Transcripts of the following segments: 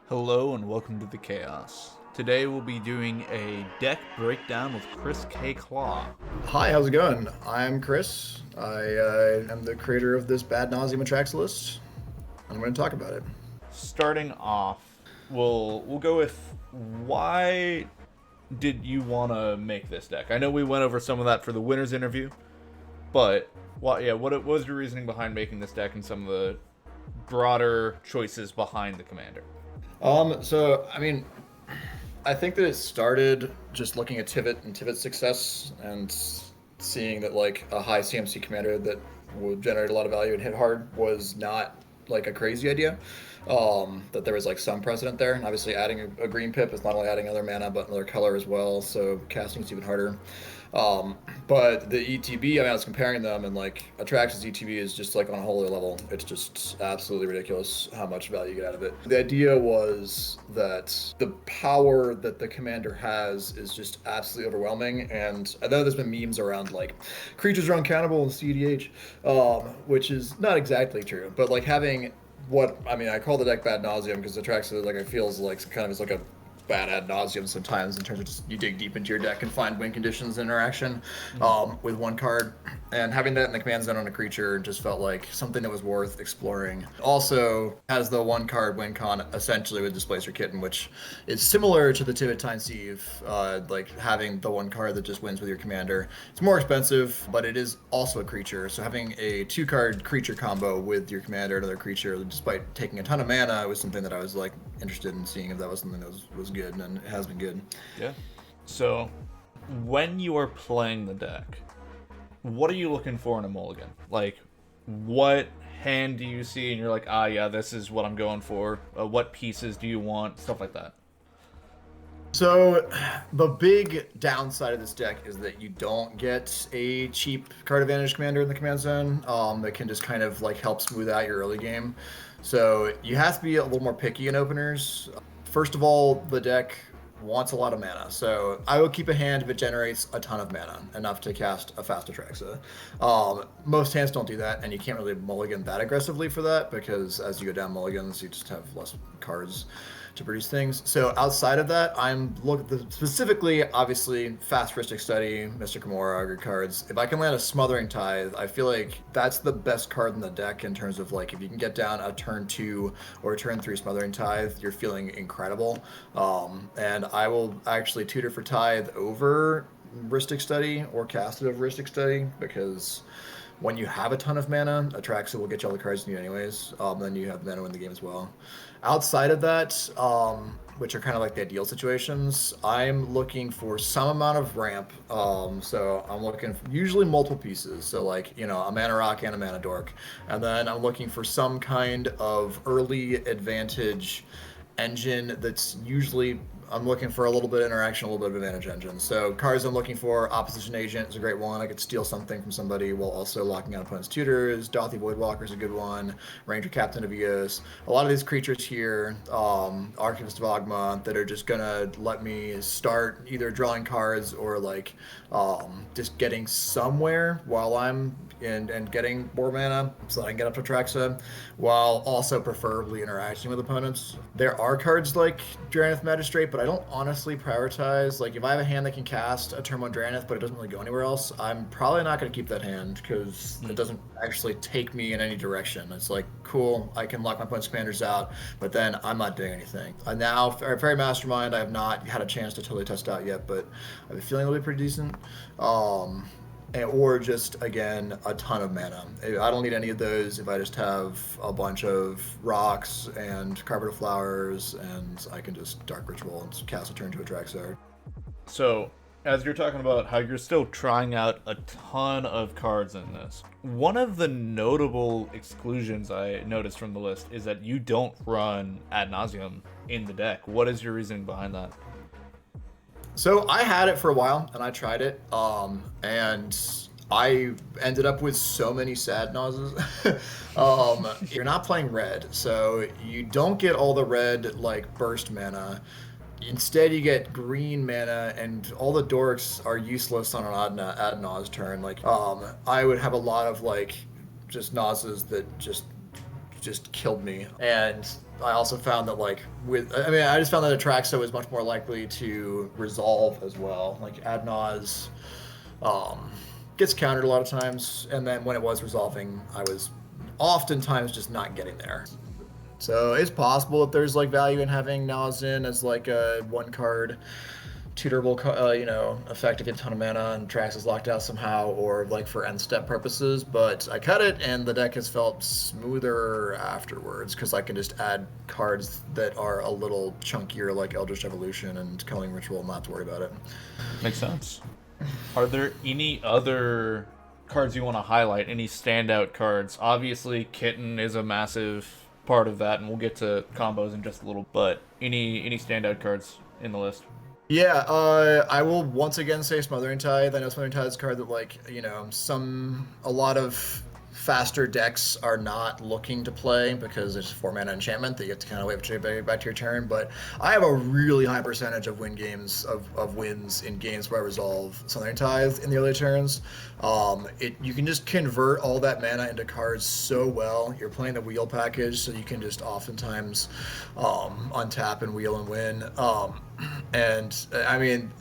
Hello and welcome to the Chaos. Today we'll be doing a deck breakdown with ChristopherKClaw. Hi, how's it going? I'm Chris. I am the creator of this Bad Nauseam Atraxa list. I'm going to talk about it. Starting off, we'll go with why did you want to make this deck? I know we went over some of that for the winners interview, but what was your reasoning behind making this deck and some of the broader choices behind the commander? I think that it started just looking at Tivit and Tivit's success and seeing that like a high CMC commander that would generate a lot of value and hit hard was not like a crazy idea. That there was like some precedent there. And obviously, adding a green pip is not only adding other mana but another color as well, so casting is even harder. But the ETB, I was comparing them, and like Atraxa's ETB is just like on a whole other level. It's just absolutely ridiculous how much value you get out of it. The idea was that the power that the commander has is just absolutely overwhelming. And I know there's been memes around like creatures are uncountable in CDH, which is not exactly true. But like having I call the deck Bad Nauseam because Atraxa like it feels like kind of is like a bad ad nauseum sometimes in terms of just you dig deep into your deck and find win conditions interaction with one card, and having that in the command zone on a creature just felt like something that was worth exploring. Also has the one card win con essentially with Displacer Kitten, which is similar to the Tivit Time Sieve, like having the one card that just wins with your commander. It's more expensive, but it is also a creature, so having a 2-card creature combo with your commander, another creature, despite taking a ton of mana, was something that I was like interested in seeing if that was something that was good, and it has been good. Yeah. So, when you are playing the deck, what are you looking for in a mulligan? Like, what hand do you see and you're like, yeah, this is what I'm going for? What pieces do you want? Stuff like that. So, the big downside of this deck is that you don't get a cheap card advantage commander in the command zone that can just kind of like help smooth out your early game. So, you have to be a little more picky in openers. First of all, the deck wants a lot of mana, so I will keep a hand if it generates a ton of mana, enough to cast a fast Atraxa. Most hands don't do that, and you can't really mulligan that aggressively for that, because as you go down mulligans, you just have less cards to produce things. So outside of that, I'm looking specifically, obviously, fast Ristic Study, Mystic Gamora, good cards. If I can land a Smothering Tithe, I feel like that's the best card in the deck in terms of like if you can get down a turn 2 or a turn 3 Smothering Tithe, you're feeling incredible. And I will actually tutor for Tithe over Ristic Study or cast it over Ristic Study, because when you have a ton of mana, Atraxa will get you all the cards you need anyways. Then you have mana win the game as well. Outside of that, which are kind of like the ideal situations, I'm looking for some amount of ramp. So I'm looking for usually multiple pieces. So like, a mana rock and a mana dork. And then I'm looking for some kind of early advantage engine that's usually I'm looking for a little bit of interaction, a little bit of advantage engine. So cards I'm looking for, Opposition Agent is a great one. I could steal something from somebody while also locking out opponent's tutors. Dothy Voidwalker is a good one. Ranger Captain of Eos. A lot of these creatures here, Archivist of Ogma, that are just gonna let me start either drawing cards or like just getting somewhere while I'm and getting more mana so that I can get up to Atraxa, while also preferably interacting with opponents. There are cards like Drannith Magistrate, but I don't honestly prioritize. Like, if I have a hand that can cast a turn 1 Drannith, but it doesn't really go anywhere else, I'm probably not going to keep that hand because it doesn't actually take me in any direction. It's like, cool, I can lock my opponent's commanders out, but then I'm not doing anything. Now, Fairy Mastermind, I have not had a chance to totally test out yet, but I've been feeling it'll be pretty decent. Or just, again, a ton of mana. I don't need any of those if I just have a bunch of rocks and Carpet of Flowers, and I can just Dark Ritual and cast a turn to Atraxa. So, as you're talking about how you're still trying out a ton of cards in this, one of the notable exclusions I noticed from the list is that you don't run Ad Nauseam in the deck. What is your reasoning behind that? So I had it for a while, and I tried it, and I ended up with so many sad nauses. You're not playing red, so you don't get all the red like burst mana. Instead, you get green mana, and all the dorks are useless on an ad nause turn. Like, I would have a lot of like just nauses that just killed me. And I also found that I just found that Atraxa was much more likely to resolve as well. Like Ad Nauseam gets countered a lot of times, and then when it was resolving, I was oftentimes just not getting there. So it's possible that there's like value in having Nauseam as like a one card tutorable, effect if you have a ton of mana and Trax is locked out somehow, or like for end step purposes. But I cut it, and the deck has felt smoother afterwards because I can just add cards that are a little chunkier, like Eldritch Evolution and Culling Ritual, and not to worry about it. Makes sense. Are there any other cards you want to highlight? Any standout cards? Obviously, Kitten is a massive part of that, and we'll get to combos in just a little. But any standout cards in the list? Yeah, I will once again say Smothering Tithe. I know Smothering Tithe is a card that, a lot of faster decks are not looking to play because it's 4-mana enchantment that you have to kind of wait back to your turn. But I have a really high percentage of wins in games where I resolve Smothering Tithe in the early turns. You can just convert all that mana into cards so well. You're playing the wheel package, so you can just oftentimes untap and wheel and win. And I mean,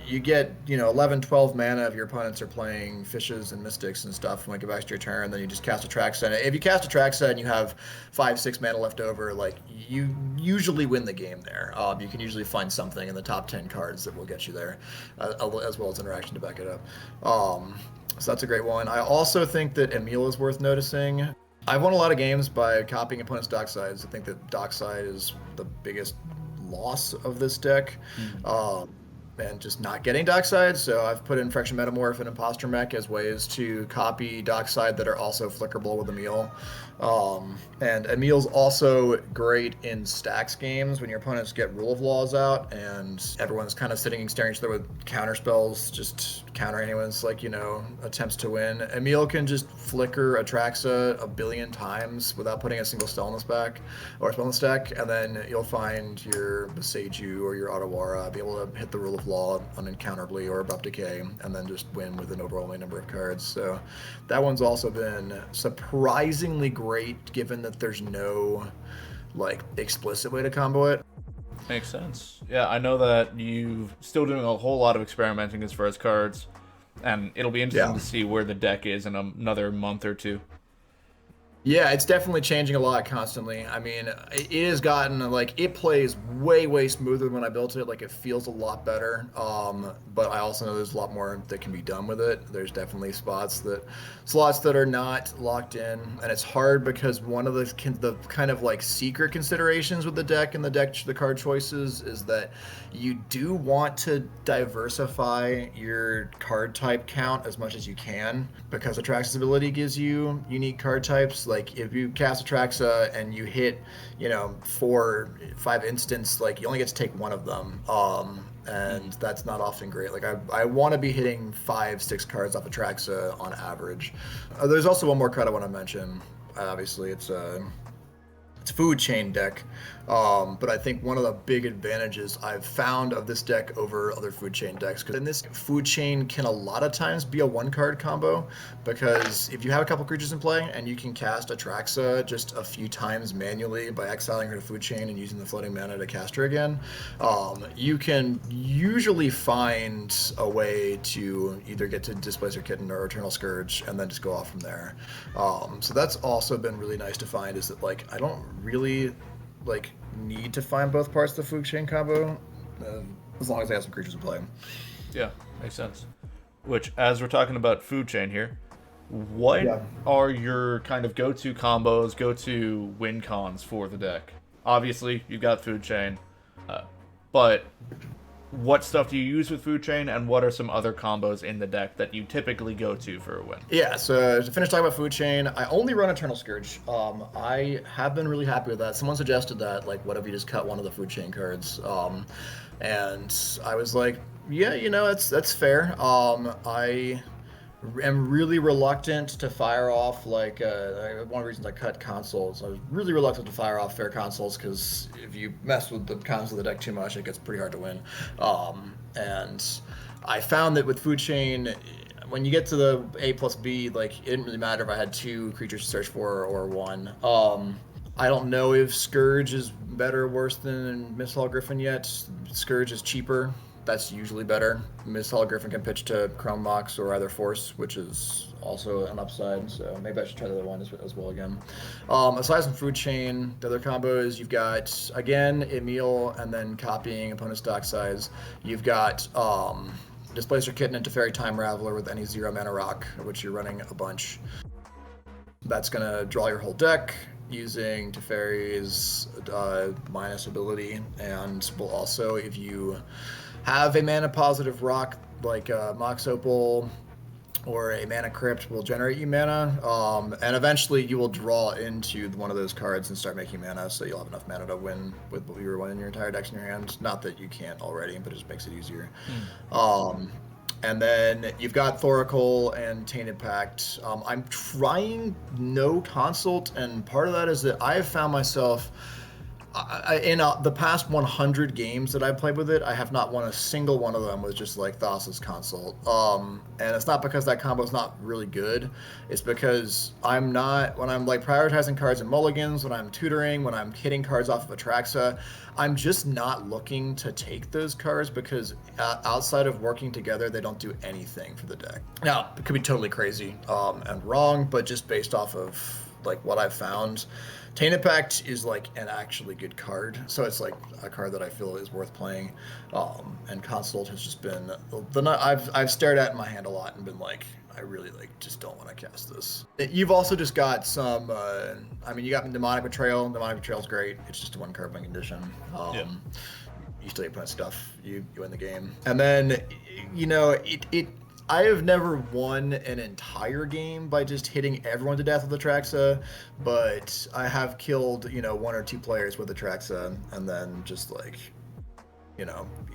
you get 11, 12 mana if your opponents are playing fishes and mystics and stuff. When you get back to your turn, then you just cast Atraxa. And if you cast Atraxa and you have 5, 6 mana left over, like, you usually win the game there. You can usually find something in the top 10 cards that will get you there, as well as interaction to back it up. So that's a great one. I also think that Emil is worth noticing. I've won a lot of games by copying opponents' Docksides. I think that Dockside is the biggest loss of this deck. And just not getting Dockside, so I've put in Friction Metamorph and Imposter Mech as ways to copy Dockside that are also flickerable with Emil. And Emil's also great in stacks games when your opponents get Rule of Laws out and everyone's kind of sitting and staring at each other with counter spells, just counter anyone's attempts to win. Emil can just flicker Atraxa a billion times without putting a single spell in this back or spell in the stack, and then you'll find your Beseiju or your Otawara be able to hit the Rule of Law unencounterably or Abrupt Decay, and then just win with an overwhelming number of cards. So that one's also been surprisingly great, given that there's no explicit way to combo it. Makes sense. Yeah, I know that you're still doing a whole lot of experimenting as far as cards, and it'll be interesting to see where the deck is in another month or two. Yeah, it's definitely changing a lot constantly. I mean, it has gotten, it plays way, way smoother than when I built it. It feels a lot better. But I also know there's a lot more that can be done with it. There's definitely slots that are not locked in. And it's hard because one of the kind of secret considerations with the deck and the card choices is that you do want to diversify your card type count as much as you can, because Atraxa's ability gives you unique card types. If you cast Atraxa and you hit 4, 5 instants, you only get to take one of them, and that's not often great. I want to be hitting 5, 6 cards off Atraxa on average. There's also one more card I want to mention. Obviously it's a food chain deck, but I think one of the big advantages I've found of this deck over other food chain decks, because in this food chain can a lot of times be a 1-card combo, because if you have a couple creatures in play and you can cast Atraxa just a few times manually by exiling her to food chain and using the floating mana to cast her again, you can usually find a way to either get to Displacer Kitten or Eternal Scourge and then just go off from there. So that's also been really nice to find, is that I don't really need to find both parts of the food chain combo, as long as I have some creatures in play. Yeah, makes sense. Which, as we're talking about food chain here, what are your kind of go-to combos, go-to win cons for the deck? Obviously, you've got food chain, but what stuff do you use with food chain, and what are some other combos in the deck that you typically go to for a win? Yeah, so to finish talking about food chain, I only run Eternal Scourge. I have been really happy with that. Someone suggested that, what if you just cut one of the food chain cards? And I was like, yeah, that's fair. I am really reluctant to fire off, one of the reasons I cut consoles. I was really reluctant to fire off fair consoles, because if you mess with the cons of the deck too much, it gets pretty hard to win. And I found that with food chain, when you get to the A plus B, it didn't really matter if I had 2 creatures to search for or 1. I don't know if Scourge is better or worse than Mistral Griffin yet. Scourge is cheaper. That's usually better. Mistral Griffin can pitch to Chrome Mox or either Force, which is also an upside. So maybe I should try the other one as well again. Aside from Food Chain, the other combos you've got again Emil and then copying opponent's dock size. You've got Displacer Kitten into Fairy Time Raveler with any 0 mana rock, which you're running a bunch. That's gonna draw your whole deck using Teferi's minus ability, and will also, if you have a mana positive rock like Mox Opal or a mana crypt, will generate you mana, and eventually you will draw into one of those cards and start making mana, so you'll have enough mana to win with what you were winning your entire decks in your hand. Not that you can't already, but it just makes it easier. And then you've got Thoracle and Tainted Pact. I'm trying no consult, and part of that is that I have found myself in the past 100 games that I've played with it, I have not won a single one of them with just like Thassa's Consult. And it's not because that combo is not really good. It's because when I'm like prioritizing cards in mulligans, when I'm tutoring, when I'm hitting cards off of Atraxa, I'm just not looking to take those cards because outside of working together, they don't do anything for the deck. Now, it could be totally crazy and wrong, but just based off of like what I've found, Tainted Pact is like an actually good card, so it's like a card that I feel is worth playing. And Consult has just been I've stared at in my hand a lot and been like, I really like just don't want to cast this. You've also just got some. You got Demonic Betrayal. Demonic Betrayal is great. It's just a 1 card win condition. You still put stuff. You win the game, and then I have never won an entire game by just hitting everyone to death with Atraxa, but I have killed, 1 or 2 players with Atraxa, and then just like,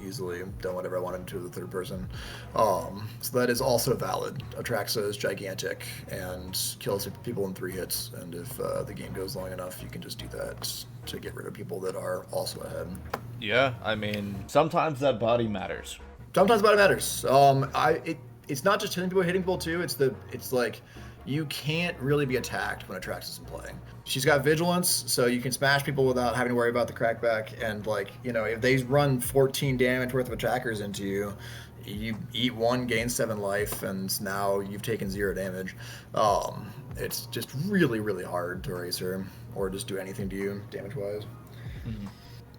easily done whatever I wanted to the third person. So that is also valid. Atraxa is gigantic and kills people in 3 hits, and if the game goes long enough, you can just do that to get rid of people that are also ahead. Yeah, sometimes that body matters. Sometimes body matters. It's not just hitting people too. It's like you can't really be attacked when Atraxa isn't playing. She's got vigilance, so you can smash people without having to worry about the crackback. And if they run 14 damage worth of attackers into you, you eat 1, gain 7 life, and now you've taken 0 damage. It's just really, really hard to erase her or just do anything to you damage-wise. Mm-hmm.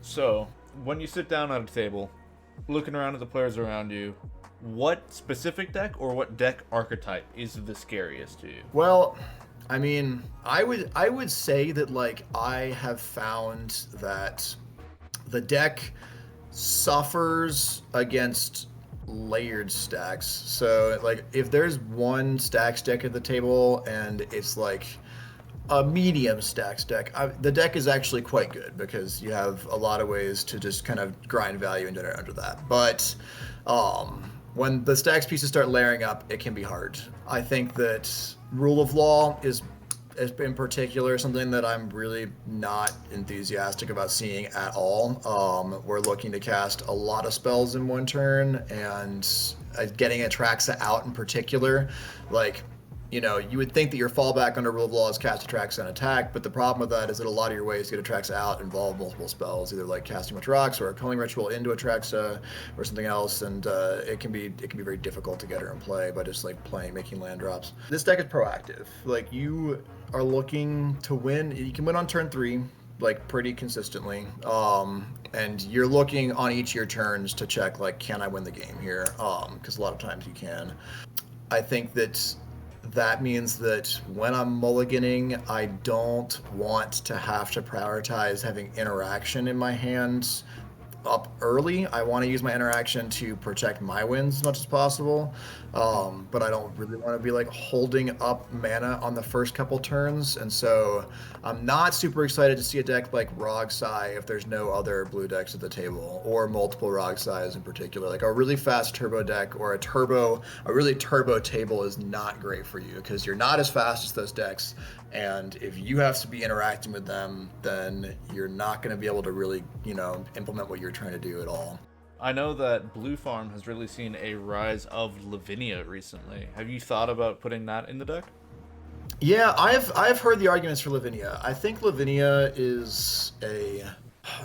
So when you sit down at a table, looking around at the players around you, what specific deck or what deck archetype is the scariest to you? Well, I would say that I have found that the deck suffers against layered stacks. So if there's one stacks deck at the table and it's like a medium stacks deck, the deck is actually quite good because you have a lot of ways to just kind of grind value and generate under that. But when the stacks pieces start layering up, it can be hard. I think that Rule of Law is in particular something that I'm really not enthusiastic about seeing at all. We're looking to cast a lot of spells in 1 turn, and getting Atraxa out in particular, you would think that your fallback under Rule of Law is cast Atraxa and attack, but the problem with that is that a lot of your ways to get Atraxa out involve multiple spells, either like casting much rocks or a Culling Ritual into Atraxa or something else, and it can be very difficult to get her in play by just making land drops. This deck is proactive. You are looking to win. You can win on turn 3, pretty consistently, and you're looking on each of your turns to check can I win the game here? Because a lot of times you can. I think that means that when I'm mulliganing, I don't want to have to prioritize having interaction in my hands up early. I want to use my interaction to protect my wins as much as possible, but I don't really want to be holding up mana on the first couple turns, and so I'm not super excited to see a deck like Rogsai if there's no other blue decks at the table, or multiple Rogsais in particular. A really fast turbo deck or a really turbo table is not great for you because you're not as fast as those decks, and if you have to be interacting with them, then you're not going to be able to really, implement what you're trying to do at all. I know that Blue Farm has really seen a rise of Lavinia recently. Have you thought about putting that in the deck? Yeah, I've heard the arguments for Lavinia. I think Lavinia is a.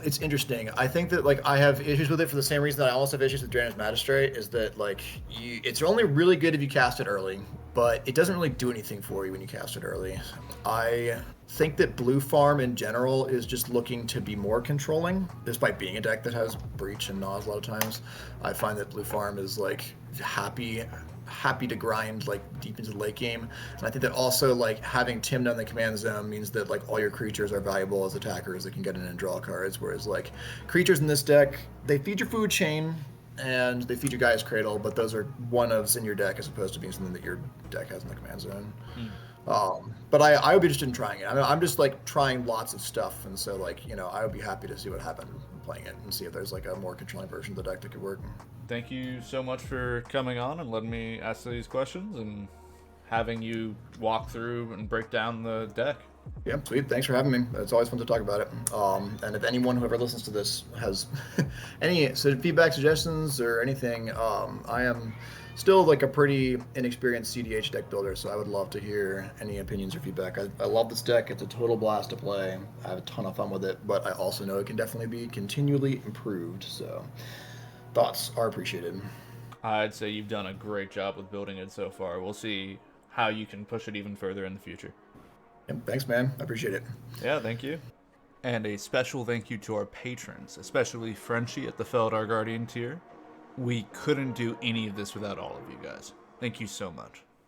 It's interesting. I think that like I have issues with it for the same reason that I also have issues with Draenei's Magistrate. Is that like it's only really good if you cast it early, but it doesn't really do anything for you when you cast it early. I think that Blue Farm in general is just looking to be more controlling, despite being a deck that has Breach and Naws a lot of times. I find that Blue Farm is like happy to grind like deep into the late game, and I think that also like having Tim down the command zone means that like all your creatures are valuable as attackers that can get in and draw cards, whereas like creatures in this deck, they feed your food chain and they feed your Guy's Cradle, but those are one-ofs in your deck as opposed to being something that your deck has in the command zone. But I would be interested in trying it. I mean, I'm just like trying lots of stuff, and so like I would be happy to see what happened playing it and see if there's like a more controlling version of the deck that could work. Thank you so much for coming on and letting me ask these questions and having you walk through and break down the deck. Yeah, sweet. Thanks for having me. It's always fun to talk about it. And if anyone who ever listens to this has any feedback, suggestions, or anything, I am still like a pretty inexperienced CDH deck builder, so I would love to hear any opinions or feedback. I love this deck. It's a total blast to play. I have a ton of fun with it, but I also know it can definitely be continually improved, so thoughts are appreciated. I'd say you've done a great job with building it so far. We'll see how you can push it even further in the future. Yep, thanks, man. I appreciate it. Yeah, thank you. And a special thank you to our patrons, especially Frenchie at the Feldar Guardian tier. We couldn't do any of this without all of you guys. Thank you so much.